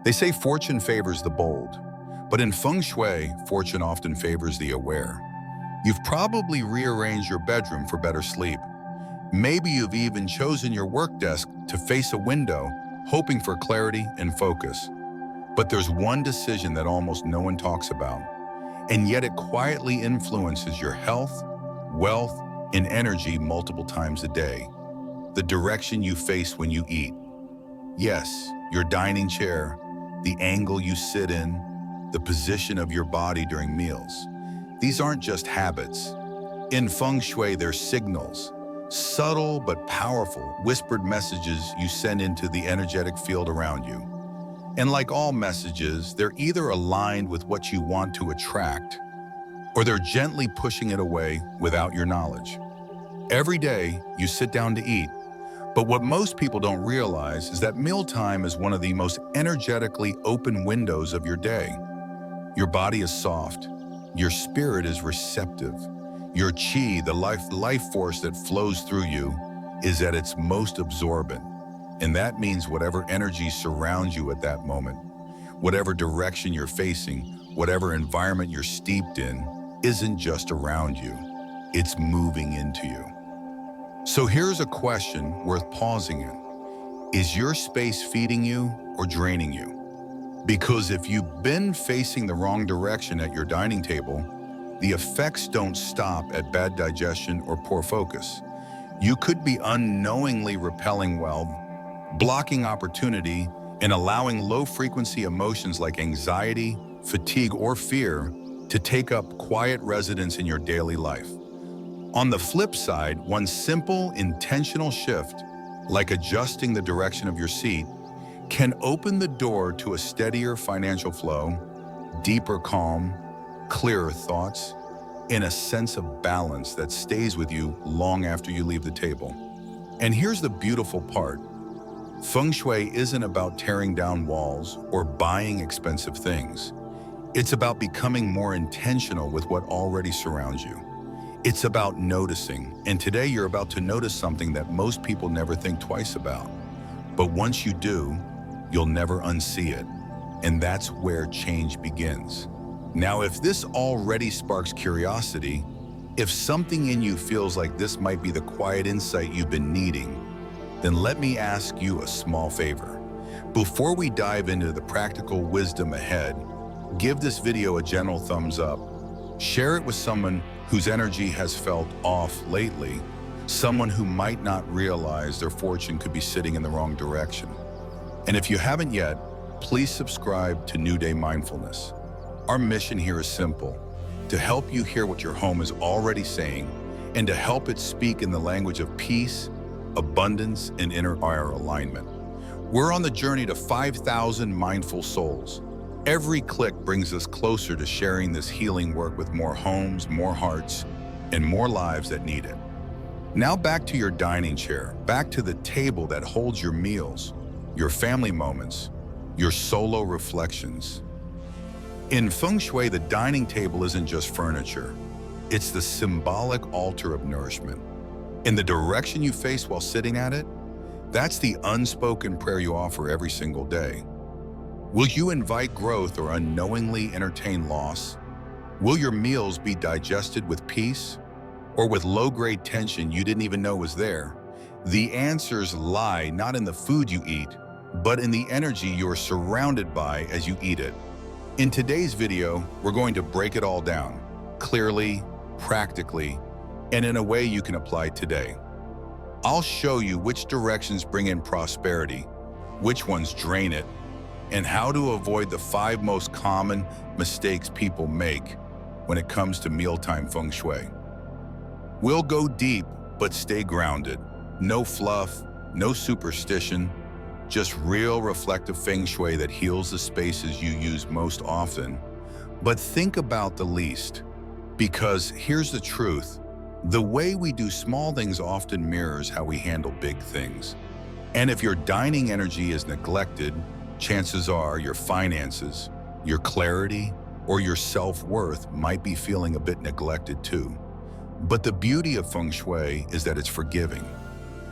They say fortune favors the bold, but in Feng Shui, fortune often favors the aware. You've probably rearranged your bedroom for better sleep. Maybe you've even chosen your work desk to face a window, hoping for clarity and focus. But there's one decision that almost no one talks about, and yet it quietly influences your health, wealth, and energy multiple times a day. The direction you face when you eat. Yes, your dining chair, the angle you sit in, the position of your body during meals. These aren't just habits. In Feng Shui, they're signals, subtle but powerful, whispered messages you send into the energetic field around you. And like all messages, they're either aligned with what you want to attract, or they're gently pushing it away without your knowledge. Every day, you sit down to eat, but what most people don't realize is that mealtime is one of the most energetically open windows of your day. Your body is soft, your spirit is receptive, your chi, the life force that flows through you, is at its most absorbent. And that means whatever energy surrounds you at that moment, whatever direction you're facing, whatever environment you're steeped in, isn't just around you, it's moving into you. So here's a question worth pausing in. Is your space feeding you or draining you? Because if you've been facing the wrong direction at your dining table, the effects don't stop at bad digestion or poor focus. You could be unknowingly repelling wealth, blocking opportunity, and allowing low-frequency emotions like anxiety, fatigue, or fear to take up quiet residence in your daily life. On the flip side, one simple, intentional shift, like adjusting the direction of your seat, can open the door to a steadier financial flow, deeper calm, clearer thoughts, and a sense of balance that stays with you long after you leave the table. And here's the beautiful part. Feng Shui isn't about tearing down walls or buying expensive things. It's about becoming more intentional with what already surrounds you. It's about noticing, and today you're about to notice something that most people never think twice about. But once you do, you'll never unsee it, and that's where change begins. Now, if this already sparks curiosity, if something in you feels like this might be the quiet insight you've been needing, then let me ask you a small favor. Before we dive into the practical wisdom ahead, give this video a gentle thumbs up. Share it with someone whose energy has felt off lately, someone who might not realize their fortune could be sitting in the wrong direction. And if you haven't yet, please subscribe to New Day Mindfulness. Our mission here is simple: to help you hear what your home is already saying and to help it speak in the language of peace, abundance, and inner alignment. We're on the journey to 5,000 mindful souls. Every click brings us closer to sharing this healing work with more homes, more hearts, and more lives that need it. Now back to your dining chair, back to the table that holds your meals, your family moments, your solo reflections. In Feng Shui, the dining table isn't just furniture. It's the symbolic altar of nourishment. In the direction you face while sitting at it, that's the unspoken prayer you offer every single day. Will you invite growth or unknowingly entertain loss? Will your meals be digested with peace or with low-grade tension you didn't even know was there? The answers lie not in the food you eat, but in the energy you're surrounded by as you eat it. In today's video, we're going to break it all down, clearly, practically, and in a way you can apply today. I'll show you which directions bring in prosperity, which ones drain it, and how to avoid the 5 most common mistakes people make when it comes to mealtime Feng Shui. We'll go deep, but stay grounded. No fluff, no superstition, just real reflective Feng Shui that heals the spaces you use most often. But think about the least, because here's the truth. The way we do small things often mirrors how we handle big things. And if your dining energy is neglected, chances are your finances, your clarity, or your self-worth might be feeling a bit neglected too. But the beauty of Feng Shui is that it's forgiving.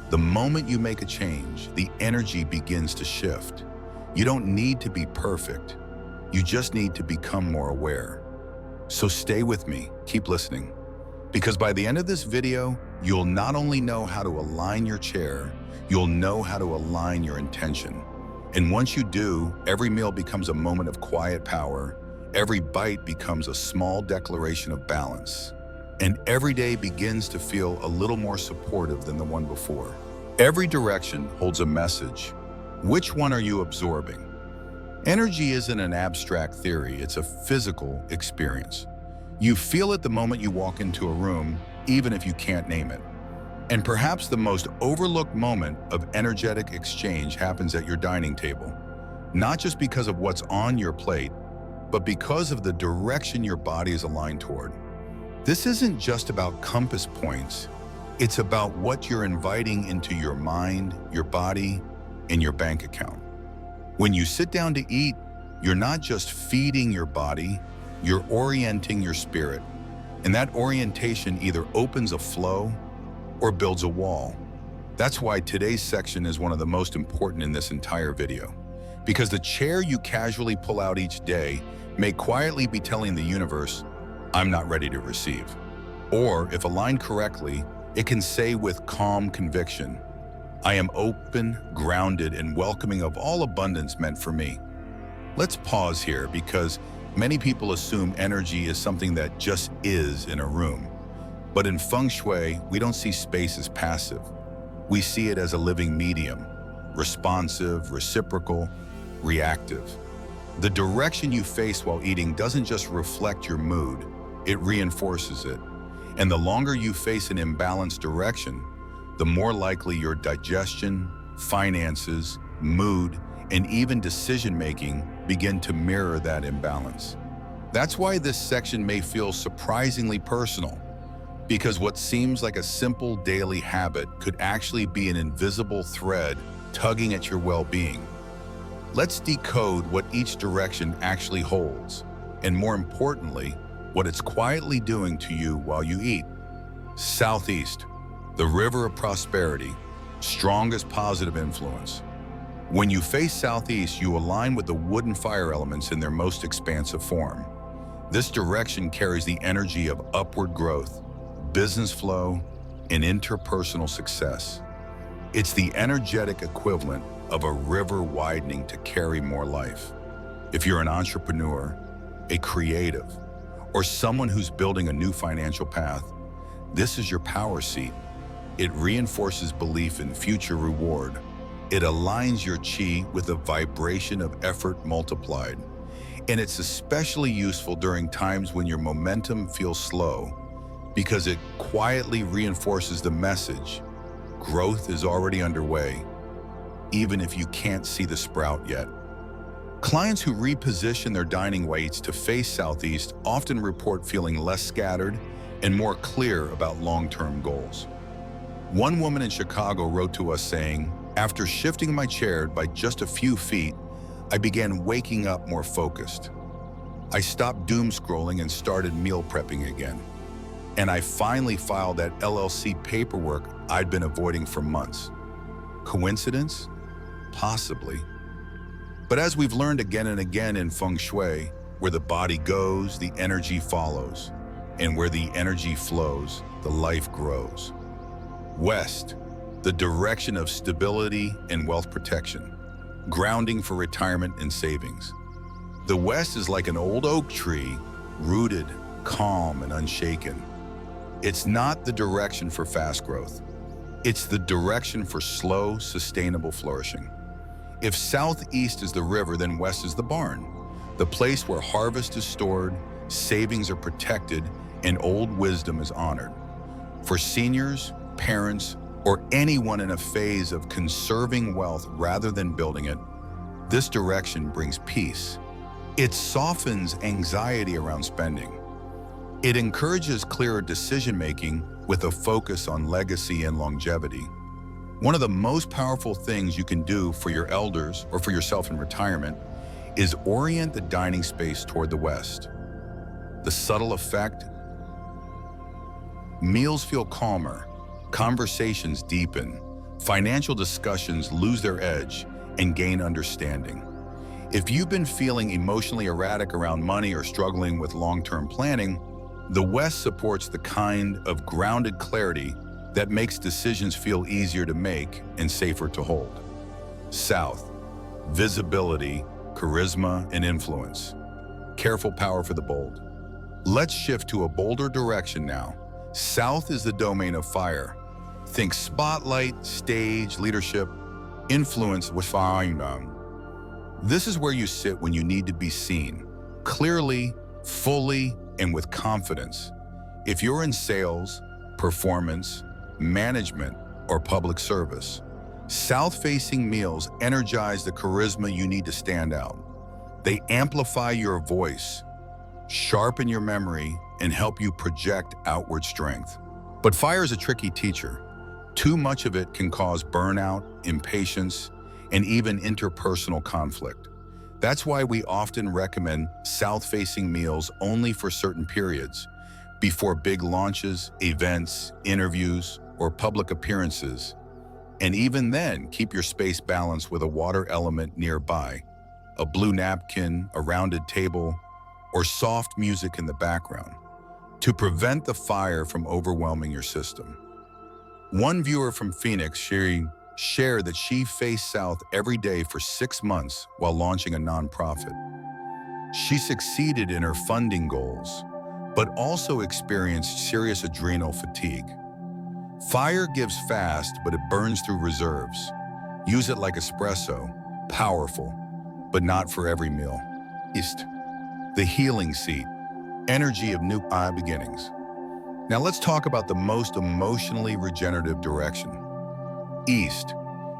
The moment you make a change, the energy begins to shift. You don't need to be perfect. You just need to become more aware. So stay with me, keep listening. Because by the end of this video, you'll not only know how to align your chair, you'll know how to align your intention. And once you do, every meal becomes a moment of quiet power, every bite becomes a small declaration of balance, and every day begins to feel a little more supportive than the one before. Every direction holds a message. Which one are you absorbing? Energy isn't an abstract theory, it's a physical experience. You feel it the moment you walk into a room, even if you can't name it. And perhaps the most overlooked moment of energetic exchange happens at your dining table, not just because of what's on your plate, but because of the direction your body is aligned toward. This isn't just about compass points, it's about what you're inviting into your mind, your body, and your bank account. When you sit down to eat, you're not just feeding your body, you're orienting your spirit. And that orientation either opens a flow or builds a wall. That's why today's section is one of the most important in this entire video. Because the chair you casually pull out each day may quietly be telling the universe, I'm not ready to receive. Or, if aligned correctly, it can say with calm conviction, I am open, grounded, and welcoming of all abundance meant for me. Let's pause here because many people assume energy is something that just is in a room. But in Feng Shui, we don't see space as passive. We see it as a living medium, responsive, reciprocal, reactive. The direction you face while eating doesn't just reflect your mood, it reinforces it. And the longer you face an imbalanced direction, the more likely your digestion, finances, mood, and even decision-making begin to mirror that imbalance. That's why this section may feel surprisingly personal, because what seems like a simple daily habit could actually be an invisible thread tugging at your well-being. Let's decode what each direction actually holds, and more importantly, what it's quietly doing to you while you eat. Southeast, the river of prosperity, strongest positive influence. When you face southeast, you align with the wood and fire elements in their most expansive form. This direction carries the energy of upward growth, business flow, and interpersonal success. It's the energetic equivalent of a river widening to carry more life. If you're an entrepreneur, a creative, or someone who's building a new financial path, this is your power seat. It reinforces belief in future reward. It aligns your chi with a vibration of effort multiplied. And it's especially useful during times when your momentum feels slow, because it quietly reinforces the message, growth is already underway, even if you can't see the sprout yet. Clients who reposition their dining weights to face southeast often report feeling less scattered and more clear about long-term goals. One woman in Chicago wrote to us saying, after shifting my chair by just a few feet, I began waking up more focused. I stopped doom scrolling and started meal prepping again. And I finally filed that LLC paperwork I'd been avoiding for months. Coincidence? Possibly. But as we've learned again and again in Feng Shui, where the body goes, the energy follows. And where the energy flows, the life grows. West, the direction of stability and wealth protection, grounding for retirement and savings. The West is like an old oak tree, rooted, calm, and unshaken. It's not the direction for fast growth. It's the direction for slow, sustainable flourishing. If southeast is the river, then west is the barn, the place where harvest is stored, savings are protected, and old wisdom is honored. For seniors, parents, or anyone in a phase of conserving wealth rather than building it, this direction brings peace. It softens anxiety around spending. It encourages clearer decision-making with a focus on legacy and longevity. One of the most powerful things you can do for your elders or for yourself in retirement is orient the dining space toward the west. The subtle effect? Meals feel calmer, conversations deepen, financial discussions lose their edge and gain understanding. If you've been feeling emotionally erratic around money or struggling with long-term planning, the West supports the kind of grounded clarity that makes decisions feel easier to make and safer to hold. South, visibility, charisma, and influence. Careful power for the bold. Let's shift to a bolder direction now. South is the domain of fire. Think spotlight, stage, leadership, influence with fire. This is where you sit when you need to be seen, clearly, fully, and with confidence. If you're in sales, performance, management, or public service, south-facing meals energize the charisma you need to stand out. They amplify your voice, sharpen your memory, and help you project outward strength. But fire is a tricky teacher. Too much of it can cause burnout, impatience, and even interpersonal conflict. That's why we often recommend south-facing meals only for certain periods, before big launches, events, interviews, or public appearances. And even then, keep your space balanced with a water element nearby, a blue napkin, a rounded table, or soft music in the background, to prevent the fire from overwhelming your system. One viewer from Phoenix shared that she faced south every day for 6 months while launching a nonprofit. She succeeded in her funding goals, but also experienced serious adrenal fatigue. Fire gives fast, but it burns through reserves. Use it like espresso, powerful, but not for every meal. East, the healing seat, energy of new beginnings. Now let's talk about the most emotionally regenerative direction. East.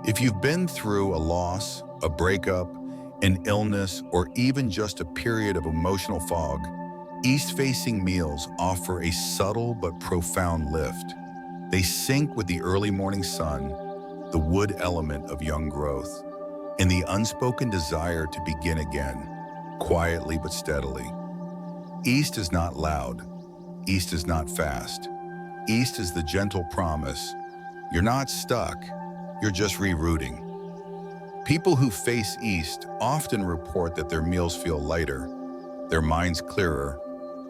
If you've been through a loss, a breakup, an illness, or even just a period of emotional fog, east-facing meals offer a subtle but profound lift. They sync with the early morning sun, the wood element of young growth, and the unspoken desire to begin again, quietly but steadily. East is not loud. East is not fast. East is the gentle promise. You're not stuck. You're just rerouting. People who face east often report that their meals feel lighter, their minds clearer,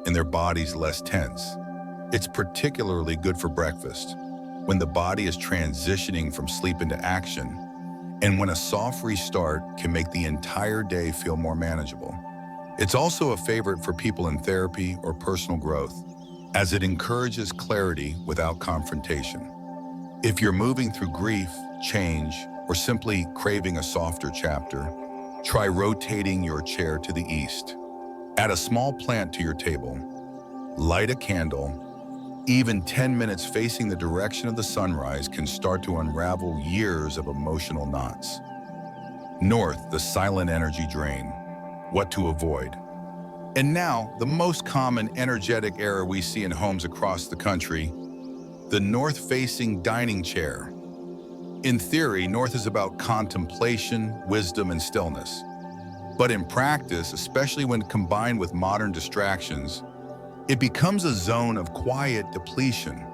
and their bodies less tense. It's particularly good for breakfast, when the body is transitioning from sleep into action, and when a soft restart can make the entire day feel more manageable. It's also a favorite for people in therapy or personal growth, as it encourages clarity without confrontation. If you're moving through grief, change, or simply craving a softer chapter, try rotating your chair to the east. Add a small plant to your table. Light a candle. Even 10 minutes facing the direction of the sunrise can start to unravel years of emotional knots. North, the silent energy drain. What to avoid. And now, the most common energetic error we see in homes across the country, the north-facing dining chair. In theory, north is about contemplation, wisdom, and stillness. But in practice, especially when combined with modern distractions, it becomes a zone of quiet depletion.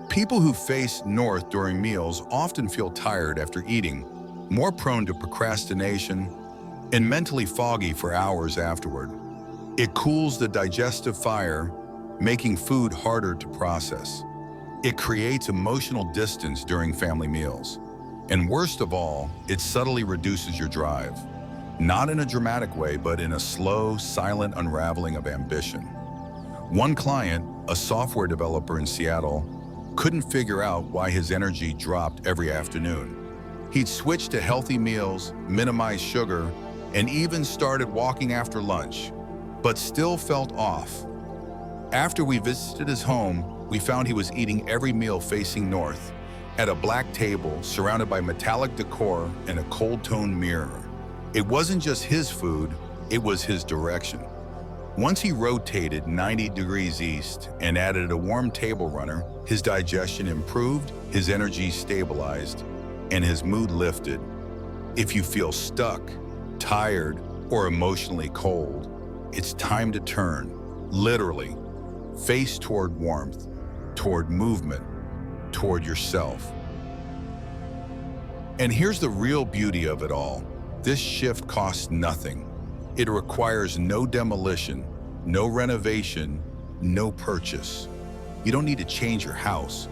People who face north during meals often feel tired after eating, more prone to procrastination, and mentally foggy for hours afterward. It cools the digestive fire, making food harder to process. It creates emotional distance during family meals. And worst of all, it subtly reduces your drive. Not in a dramatic way, but in a slow, silent unraveling of ambition. One client, a software developer in Seattle, couldn't figure out why his energy dropped every afternoon. He'd switched to healthy meals, minimized sugar, and even started walking after lunch, but still felt off. After we visited his home, we found he was eating every meal facing north, at a black table surrounded by metallic decor and a cold-toned mirror. It wasn't just his food, it was his direction. Once he rotated 90 degrees east and added a warm table runner, his digestion improved, his energy stabilized, and his mood lifted. If you feel stuck, tired, or emotionally cold, it's time to turn, literally, face toward warmth, toward movement, toward yourself. And here's the real beauty of it all. This shift costs nothing. It requires no demolition, no renovation, no purchase. You don't need to change your house.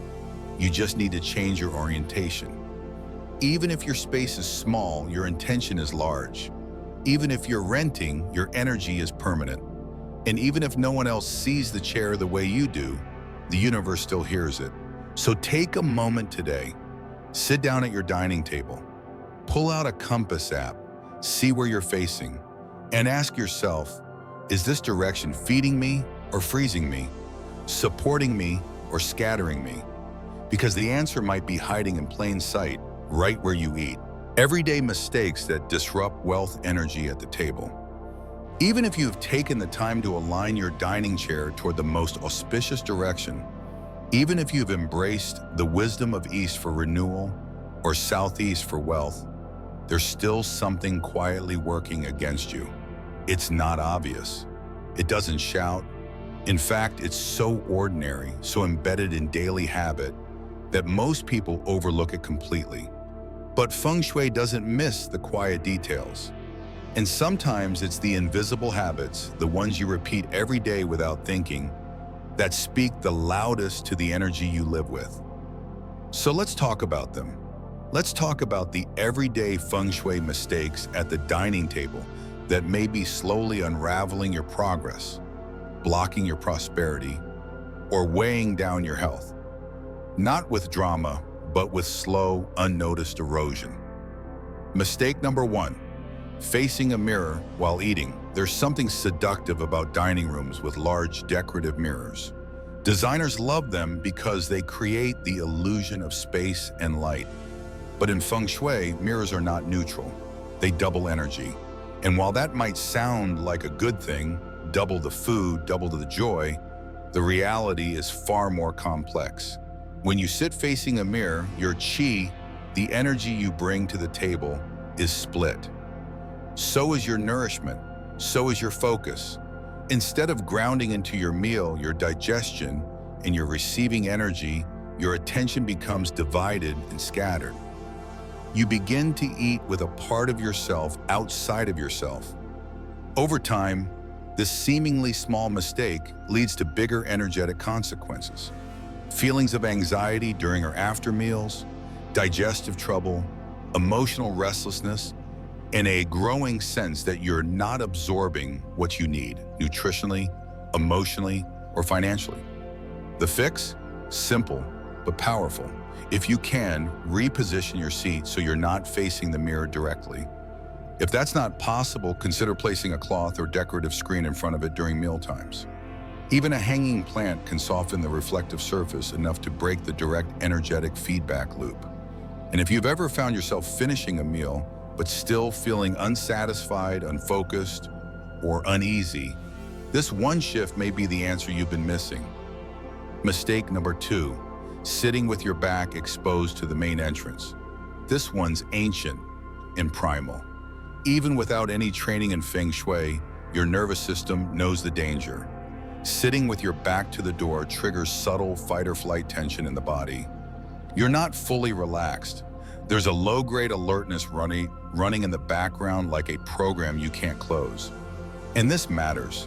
You just need to change your orientation. Even if your space is small, your intention is large. Even if you're renting, your energy is permanent. And even if no one else sees the chair the way you do, the universe still hears it. So take a moment today. Sit down at your dining table. Pull out a compass app. See where you're facing. And ask yourself, is this direction feeding me or freezing me? Supporting me or scattering me? Because the answer might be hiding in plain sight, right where you eat. Everyday mistakes that disrupt wealth energy at the table. Even if you've taken the time to align your dining chair toward the most auspicious direction, even if you've embraced the wisdom of East for renewal or Southeast for wealth, there's still something quietly working against you. It's not obvious. It doesn't shout. In fact, it's so ordinary, so embedded in daily habit, that most people overlook it completely. But Feng Shui doesn't miss the quiet details. And sometimes it's the invisible habits, the ones you repeat every day without thinking, that speak the loudest to the energy you live with. So let's talk about them. Let's talk about the everyday Feng Shui mistakes at the dining table that may be slowly unraveling your progress, blocking your prosperity, or weighing down your health. Not with drama, but with slow, unnoticed erosion. Mistake number 1. Facing a mirror while eating. There's something seductive about dining rooms with large decorative mirrors. Designers love them because they create the illusion of space and light. But in Feng Shui, mirrors are not neutral. They double energy. And while that might sound like a good thing, double the food, double the joy, the reality is far more complex. When you sit facing a mirror, your qi, the energy you bring to the table, is split. So is your nourishment. So is your focus. Instead of grounding into your meal, your digestion, and your receiving energy, your attention becomes divided and scattered. You begin to eat with a part of yourself outside of yourself. Over time, this seemingly small mistake leads to bigger energetic consequences. Feelings of anxiety during or after meals, digestive trouble, emotional restlessness, and a growing sense that you're not absorbing what you need nutritionally, emotionally, or financially. The fix? Simple, but powerful. If you can, reposition your seat so you're not facing the mirror directly. If that's not possible, consider placing a cloth or decorative screen in front of it during meal times. Even a hanging plant can soften the reflective surface enough to break the direct energetic feedback loop. And if you've ever found yourself finishing a meal, but still feeling unsatisfied, unfocused, or uneasy, this one shift may be the answer you've been missing. Mistake number 2, sitting with your back exposed to the main entrance. This one's ancient and primal. Even without any training in Feng Shui, your nervous system knows the danger. Sitting with your back to the door triggers subtle fight-or-flight tension in the body. You're not fully relaxed. There's a low-grade alertness running in the background like a program you can't close. And this matters,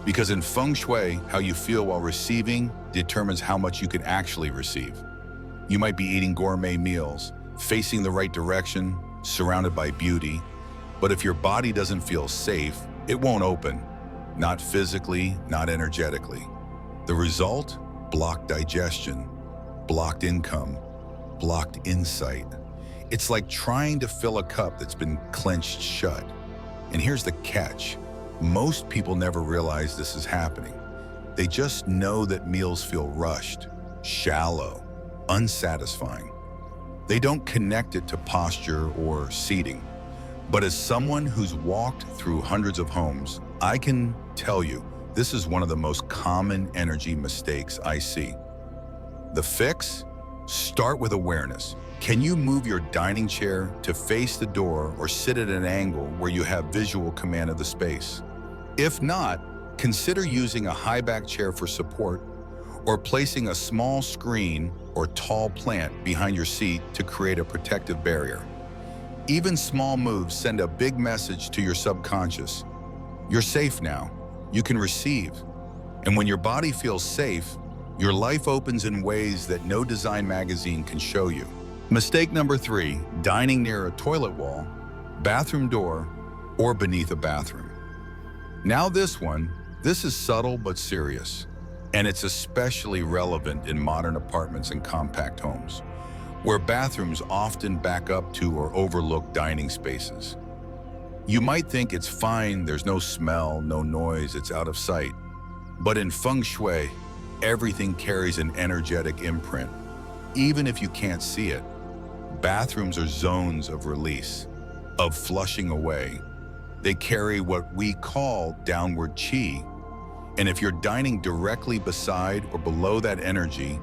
because in Feng Shui, how you feel while receiving determines how much you can actually receive. You might be eating gourmet meals, facing the right direction, surrounded by beauty, but if your body doesn't feel safe, it won't open. Not physically, not energetically. The result? Blocked digestion, blocked income, blocked insight. It's like trying to fill a cup that's been clenched shut. And here's the catch. Most people never realize this is happening. They just know that meals feel rushed, shallow, unsatisfying. They don't connect it to posture or seating. But as someone who's walked through hundreds of homes, I can tell you, this is one of the most common energy mistakes I see. The fix? Start with awareness. Can you move your dining chair to face the door or sit at an angle where you have visual command of the space? If not, consider using a high-back chair for support or placing a small screen or tall plant behind your seat to create a protective barrier. Even small moves send a big message to your subconscious. You're safe now. You can receive. And when your body feels safe, your life opens in ways that no design magazine can show you. Mistake number 3, dining near a toilet wall, bathroom door, or beneath a bathroom. Now this is subtle but serious, and it's especially relevant in modern apartments and compact homes, where bathrooms often back up to or overlook dining spaces. You might think it's fine, there's no smell, no noise, it's out of sight. But in Feng Shui, everything carries an energetic imprint, even if you can't see it. Bathrooms are zones of release, of flushing away. They carry what we call downward qi. And if you're dining directly beside or below that energy,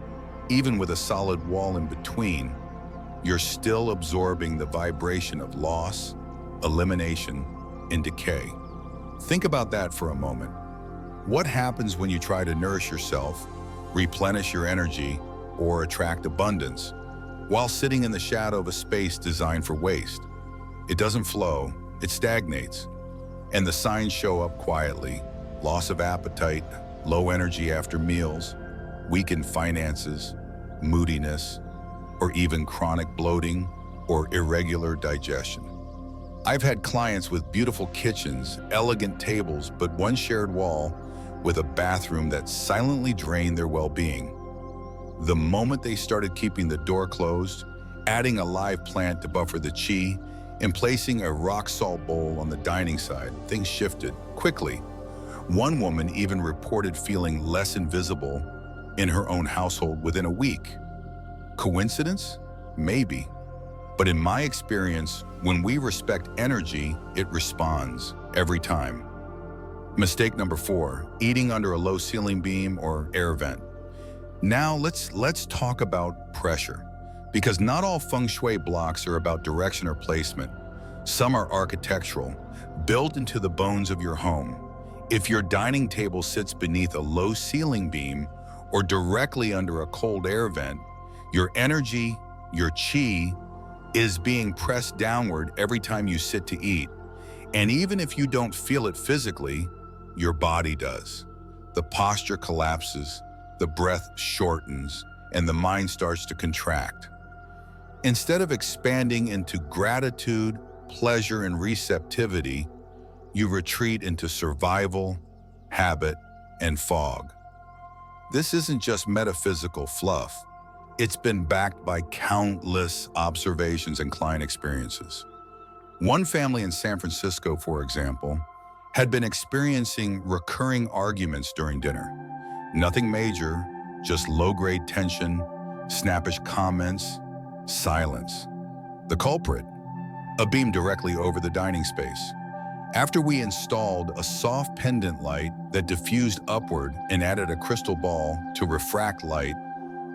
even with a solid wall in between, you're still absorbing the vibration of loss, elimination, and decay. Think about that for a moment. What happens when you try to nourish yourself, replenish your energy, or attract abundance, while sitting in the shadow of a space designed for waste? It doesn't flow, it stagnates. And the signs show up quietly: loss of appetite, low energy after meals, weakened finances, moodiness, or even chronic bloating or irregular digestion. I've had clients with beautiful kitchens, elegant tables, but one shared wall with a bathroom that silently drained their well-being. The moment they started keeping the door closed, adding a live plant to buffer the qi, and placing a rock salt bowl on the dining side, things shifted quickly. One woman even reported feeling less invisible in her own household within a week. Coincidence? Maybe. But in my experience, when we respect energy, it responds every time. Mistake number 4, eating under a low ceiling beam or air vent. Now let's talk about pressure, because not all Feng Shui blocks are about direction or placement. Some are architectural, built into the bones of your home. If your dining table sits beneath a low ceiling beam or directly under a cold air vent, your energy, your qi, is being pressed downward every time you sit to eat. And even if you don't feel it physically, your body does. The posture collapses, the breath shortens, and the mind starts to contract. Instead of expanding into gratitude, pleasure, and receptivity, you retreat into survival, habit, and fog. This isn't just metaphysical fluff. It's been backed by countless observations and client experiences. One family in San Francisco, for example, had been experiencing recurring arguments during dinner. Nothing major, just low-grade tension, snappish comments, silence. The culprit? A beam directly over the dining space. After we installed a soft pendant light that diffused upward and added a crystal ball to refract light,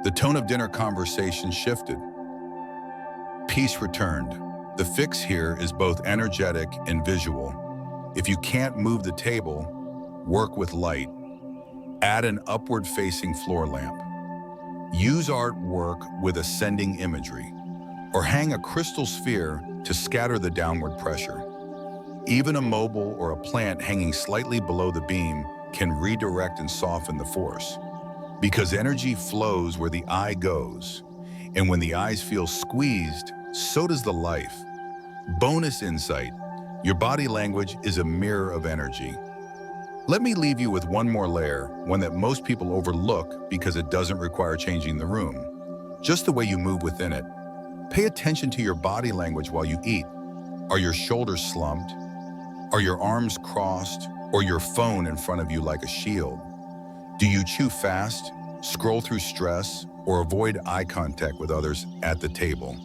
the tone of dinner conversation shifted. Peace returned. The fix here is both energetic and visual. If you can't move the table, work with light. Add an upward-facing floor lamp. Use artwork with ascending imagery, or hang a crystal sphere to scatter the downward pressure. Even a mobile or a plant hanging slightly below the beam can redirect and soften the force. Because energy flows where the eye goes, and when the eyes feel squeezed, so does the life. Bonus insight: your body language is a mirror of energy. Let me leave you with one more layer, one that most people overlook because it doesn't require changing the room. Just the way you move within it. Pay attention to your body language while you eat. Are your shoulders slumped? Are your arms crossed, or your phone in front of you like a shield? Do you chew fast, scroll through stress, or avoid eye contact with others at the table?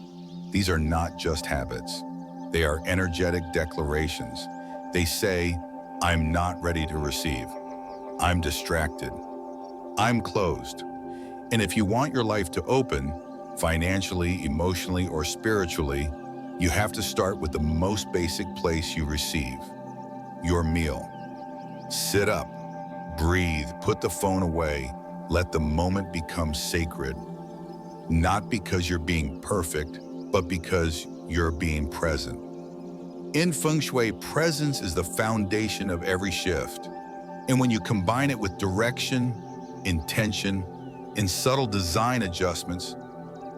These are not just habits. They are energetic declarations. They say, I'm not ready to receive. I'm distracted. I'm closed. And if you want your life to open, financially, emotionally, or spiritually, you have to start with the most basic place you receive: your meal. Sit up, breathe, put the phone away, let the moment become sacred. Not because you're being perfect, but because you're being present. In Feng Shui, presence is the foundation of every shift. And when you combine it with direction, intention, and subtle design adjustments,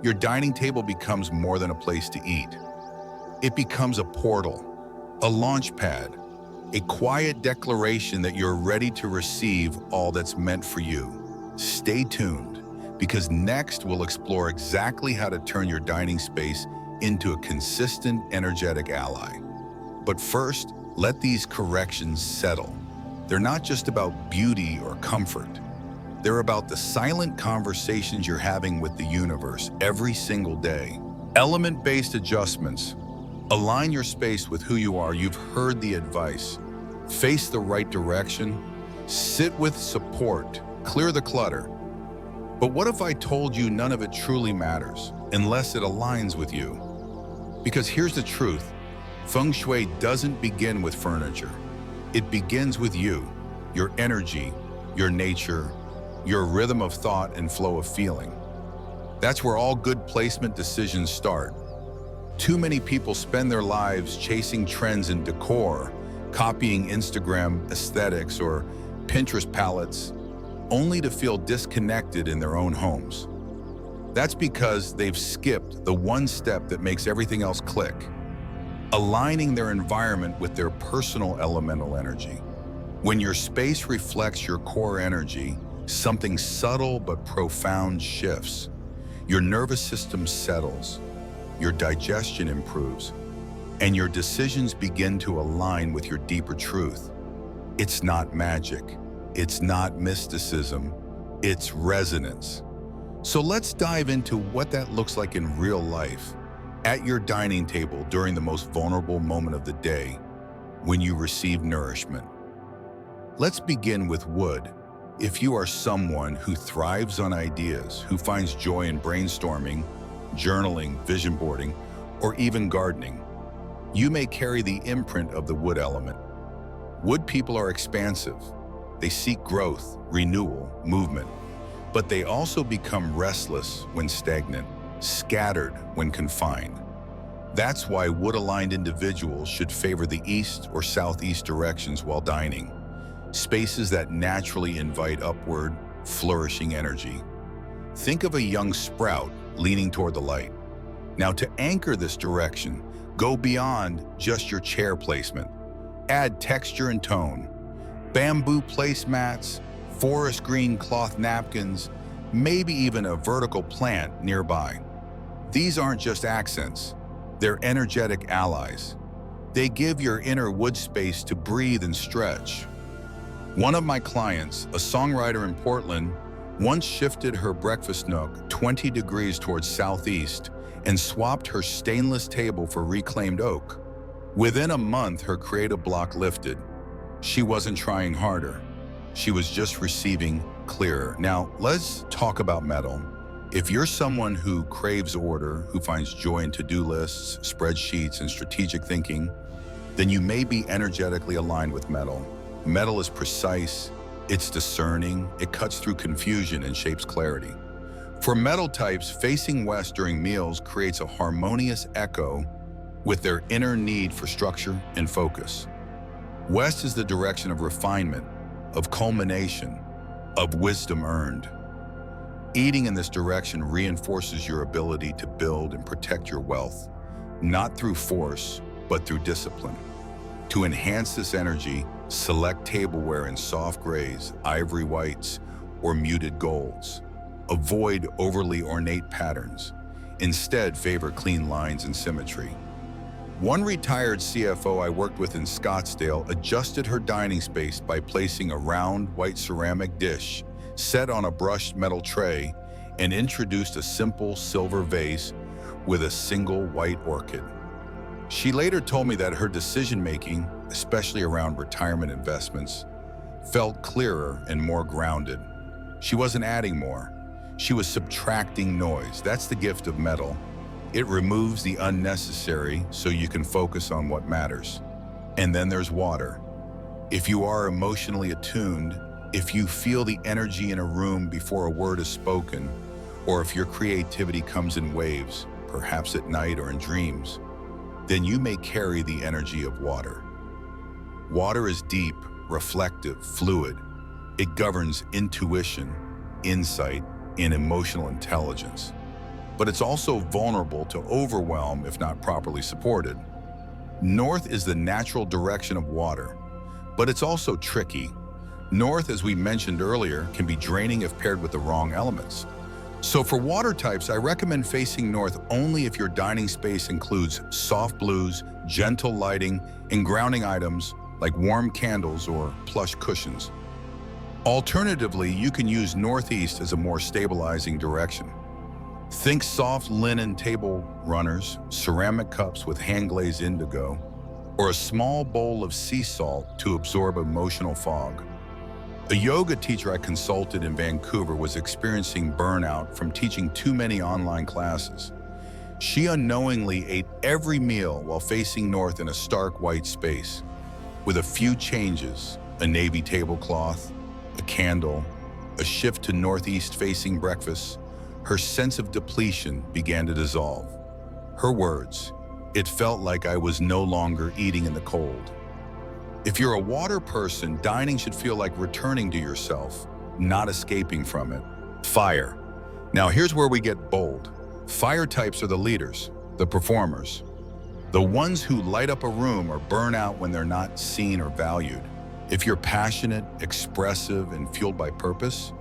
your dining table becomes more than a place to eat. It becomes a portal, a launch pad, a quiet declaration that you're ready to receive all that's meant for you. Stay tuned, because next we'll explore exactly how to turn your dining space into a consistent, energetic ally. But first, let these corrections settle. They're not just about beauty or comfort. They're about the silent conversations you're having with the universe every single day. Element-based adjustments. Align your space with who you are. You've heard the advice. Face the right direction. Sit with support. Clear the clutter. But what if I told you none of it truly matters unless it aligns with you? Because here's the truth. Feng Shui doesn't begin with furniture. It begins with you, your energy, your nature, your rhythm of thought and flow of feeling. That's where all good placement decisions start. Too many people spend their lives chasing trends in decor, copying Instagram aesthetics or Pinterest palettes, only to feel disconnected in their own homes. That's because they've skipped the one step that makes everything else click: aligning their environment with their personal elemental energy. When your space reflects your core energy, something subtle but profound shifts. Your nervous system settles, your digestion improves, and your decisions begin to align with your deeper truth. It's not magic, it's not mysticism, it's resonance. So let's dive into what that looks like in real life, at your dining table during the most vulnerable moment of the day, when you receive nourishment. Let's begin with wood. If you are someone who thrives on ideas, who finds joy in brainstorming, journaling, vision boarding, or even gardening, you may carry the imprint of the wood element. Wood people are expansive. They seek growth, renewal, movement, but they also become restless when stagnant, scattered when confined. That's why wood-aligned individuals should favor the east or southeast directions while dining, spaces that naturally invite upward, flourishing energy. Think of a young sprout leaning toward the light. Now, to anchor this direction, go beyond just your chair placement. Add texture and tone. Bamboo placemats, forest green cloth napkins, maybe even a vertical plant nearby. These aren't just accents, they're energetic allies. They give your inner wood space to breathe and stretch. One of my clients, a songwriter in Portland, once shifted her breakfast nook 20 degrees towards southeast and swapped her stainless table for reclaimed oak. Within a month, her creative block lifted. She wasn't trying harder. She was just receiving clearer. Now, let's talk about metal. If you're someone who craves order, who finds joy in to-do lists, spreadsheets, and strategic thinking, then you may be energetically aligned with metal. Metal is precise, it's discerning, it cuts through confusion and shapes clarity. For metal types, facing west during meals creates a harmonious echo with their inner need for structure and focus. West is the direction of refinement, of culmination, of wisdom earned. Eating in this direction reinforces your ability to build and protect your wealth, not through force, but through discipline. To enhance this energy, select tableware in soft grays, ivory whites, or muted golds. Avoid overly ornate patterns. Instead, favor clean lines and symmetry. One retired CFO I worked with in Scottsdale adjusted her dining space by placing a round white ceramic dish set on a brushed metal tray and introduced a simple silver vase with a single white orchid. She later told me that her decision-making, especially around retirement investments, felt clearer and more grounded. She wasn't adding more. She was subtracting noise. That's the gift of metal. It removes the unnecessary so you can focus on what matters. And then there's water. If you are emotionally attuned, if you feel the energy in a room before a word is spoken, or if your creativity comes in waves, perhaps at night or in dreams, then you may carry the energy of water. Water is deep, reflective, fluid. It governs intuition, insight, and emotional intelligence. But it's also vulnerable to overwhelm if not properly supported. North is the natural direction of water, but it's also tricky. North, as we mentioned earlier, can be draining if paired with the wrong elements. So for water types, I recommend facing north only if your dining space includes soft blues, gentle lighting, and grounding items like warm candles or plush cushions. Alternatively, you can use northeast as a more stabilizing direction. Think soft linen table runners, ceramic cups with hand-glazed indigo, or a small bowl of sea salt to absorb emotional fog. A yoga teacher I consulted in Vancouver was experiencing burnout from teaching too many online classes. She unknowingly ate every meal while facing north in a stark white space. With a few changes, a navy tablecloth, a candle, a shift to northeast-facing breakfast, her sense of depletion began to dissolve. Her words, "It felt like I was no longer eating in the cold." If you're a water person, dining should feel like returning to yourself, not escaping from it. Fire. Now here's where we get bold. Fire types are the leaders, the performers, the ones who light up a room or burn out when they're not seen or valued. If you're passionate, expressive, and fueled by purpose,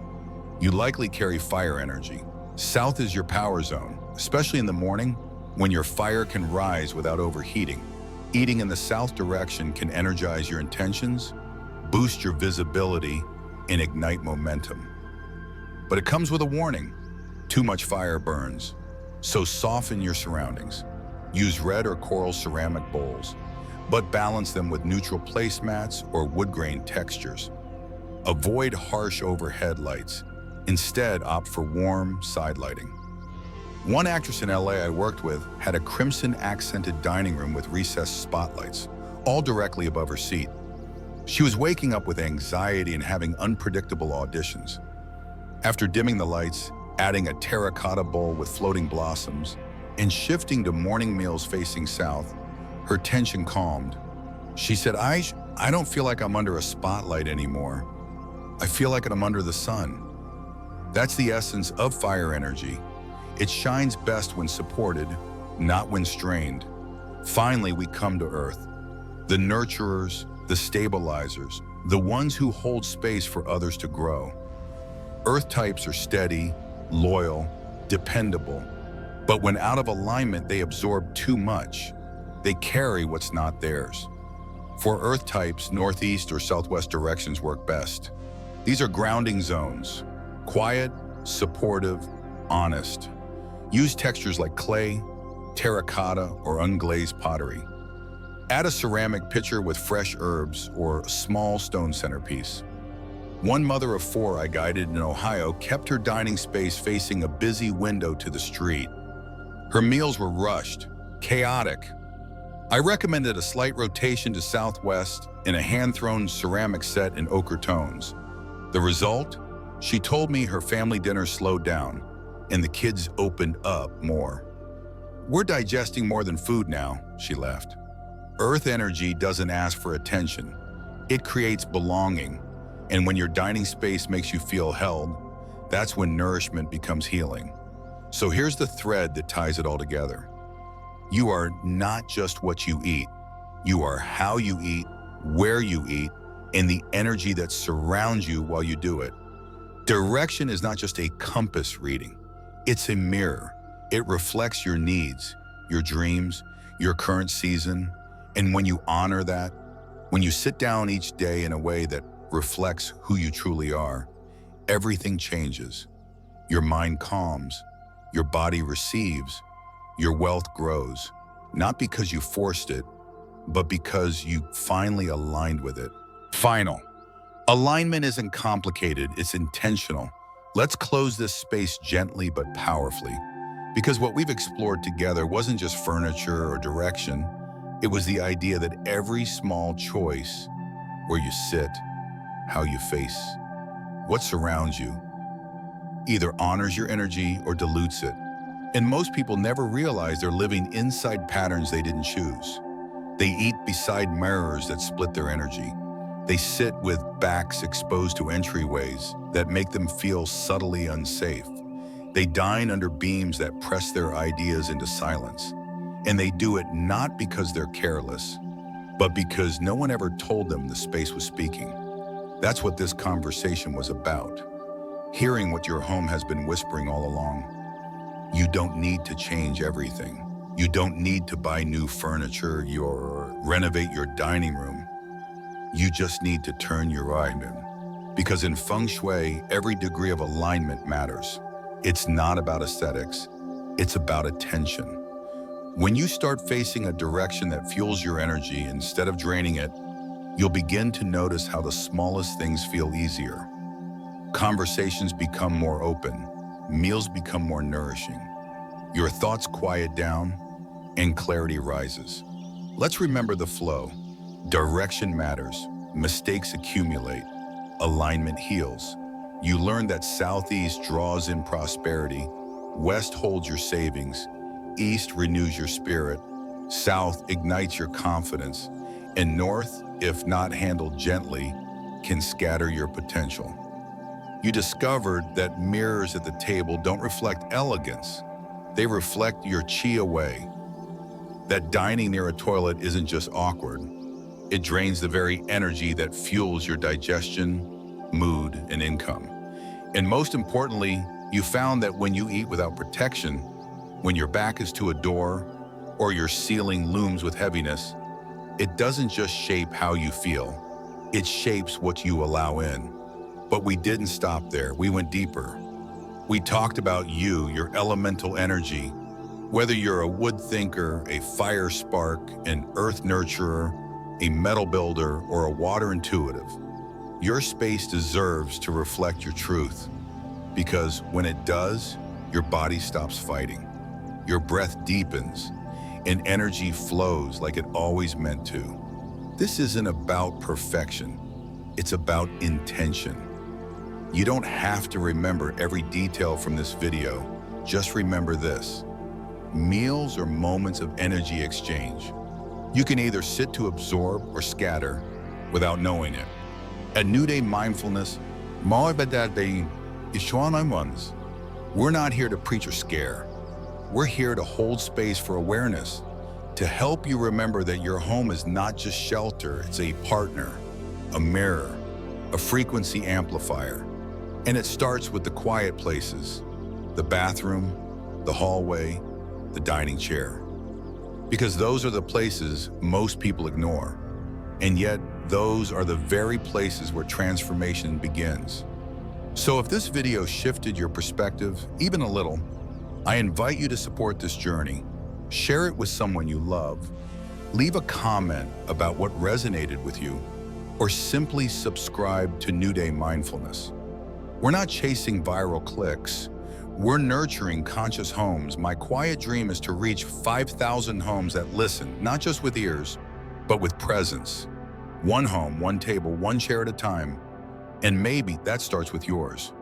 you likely carry fire energy. South is your power zone, especially in the morning when your fire can rise without overheating. Eating in the south direction can energize your intentions, boost your visibility, and ignite momentum. But it comes with a warning. Too much fire burns. So soften your surroundings. Use red or coral ceramic bowls, but balance them with neutral placemats or wood grain textures. Avoid harsh overhead lights. Instead, opt for warm side lighting. One actress in LA I worked with had a crimson-accented dining room with recessed spotlights, all directly above her seat. She was waking up with anxiety and having unpredictable auditions. After dimming the lights, adding a terracotta bowl with floating blossoms, and shifting to morning meals facing south, her tension calmed. She said, I don't feel like I'm under a spotlight anymore. I feel like I'm under the sun. That's the essence of fire energy. It shines best when supported, not when strained. Finally, we come to earth. The nurturers, the stabilizers, the ones who hold space for others to grow. Earth types are steady, loyal, dependable. But when out of alignment, they absorb too much. They carry what's not theirs. For earth types, northeast or southwest directions work best. These are grounding zones. Quiet, supportive, honest. Use textures like clay, terracotta, or unglazed pottery. Add a ceramic pitcher with fresh herbs or a small stone centerpiece. One mother of 4 I guided in Ohio kept her dining space facing a busy window to the street. Her meals were rushed, chaotic. I recommended a slight rotation to southwest and a hand-thrown ceramic set in ochre tones. The result? She told me her family dinner slowed down and the kids opened up more. "We're digesting more than food now," she laughed. Earth energy doesn't ask for attention. It creates belonging. And when your dining space makes you feel held, that's when nourishment becomes healing. So here's the thread that ties it all together. You are not just what you eat. You are how you eat, where you eat, and the energy that surrounds you while you do it. Direction is not just a compass reading. It's a mirror. It reflects your needs, your dreams, your current season. And when you honor that, when you sit down each day in a way that reflects who you truly are, everything changes. Your mind calms, your body receives, your wealth grows, not because you forced it, but because you finally aligned with it. Final. Alignment isn't complicated, it's intentional. Let's close this space gently but powerfully, because what we've explored together wasn't just furniture or direction, it was the idea that every small choice, where you sit, how you face, what surrounds you, either honors your energy or dilutes it. And most people never realize they're living inside patterns they didn't choose. They eat beside mirrors that split their energy. They sit with backs exposed to entryways that make them feel subtly unsafe. They dine under beams that press their ideas into silence. And they do it not because they're careless, but because no one ever told them the space was speaking. That's what this conversation was about. Hearing what your home has been whispering all along. You don't need to change everything. You don't need to buy new furniture or renovate your dining room. You just need to turn your eye in. Because in Feng Shui, every degree of alignment matters. It's not about aesthetics, it's about attention. When you start facing a direction that fuels your energy instead of draining it, you'll begin to notice how the smallest things feel easier. Conversations become more open, meals become more nourishing. Your thoughts quiet down, and clarity rises. Let's remember the flow. Direction matters, mistakes accumulate, alignment heals. You learn that Southeast draws in prosperity, West holds your savings, East renews your spirit, South ignites your confidence, and North, if not handled gently, can scatter your potential. You discovered that mirrors at the table don't reflect elegance, they reflect your chi away. That dining near a toilet isn't just awkward, it drains the very energy that fuels your digestion, mood, and income. And most importantly, you found that when you eat without protection, when your back is to a door, or your ceiling looms with heaviness, it doesn't just shape how you feel, it shapes what you allow in. But we didn't stop there, we went deeper. We talked about you, your elemental energy. Whether you're a wood thinker, a fire spark, an earth nurturer, a metal builder, or a water intuitive, your space deserves to reflect your truth. Because when it does, your body stops fighting, your breath deepens, and energy flows like it always meant to. This isn't about perfection, it's about intention. You don't have to remember every detail from this video, just remember this. Meals are moments of energy exchange. You can either sit to absorb or scatter without knowing it. At New Day Mindfulness, we're not here to preach or scare. We're here to hold space for awareness, to help you remember that your home is not just shelter, it's a partner, a mirror, a frequency amplifier. And it starts with the quiet places, the bathroom, the hallway, the dining chair. Because those are the places most people ignore. And yet, those are the very places where transformation begins. So if this video shifted your perspective, even a little, I invite you to support this journey. Share it with someone you love. Leave a comment about what resonated with you, or simply subscribe to New Day Mindfulness. We're not chasing viral clicks. We're nurturing conscious homes. My quiet dream is to reach 5,000 homes that listen, not just with ears, but with presence. One home, one table, one chair at a time. And maybe that starts with yours.